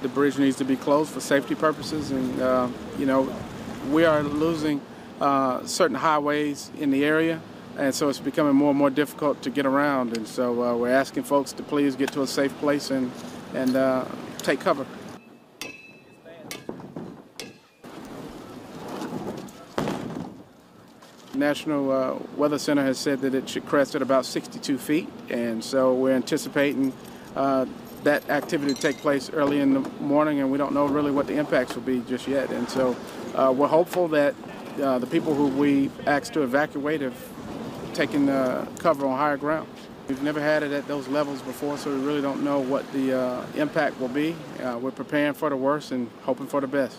The bridge needs to be closed for safety purposes, and we are losing certain highways in the area, and so it's becoming more and more difficult to get around. And so we're asking folks to please get to a safe place and take cover. National Weather Center has said that it should crest at about 62 feet, and so we're anticipating that activity to take place early in the morning, and we don't know really what the impacts will be just yet. And so we're hopeful that the people who we asked to evacuate have taken cover on higher ground. We've never had it at those levels before, so we really don't know what the impact will be. We're preparing for the worst and hoping for the best.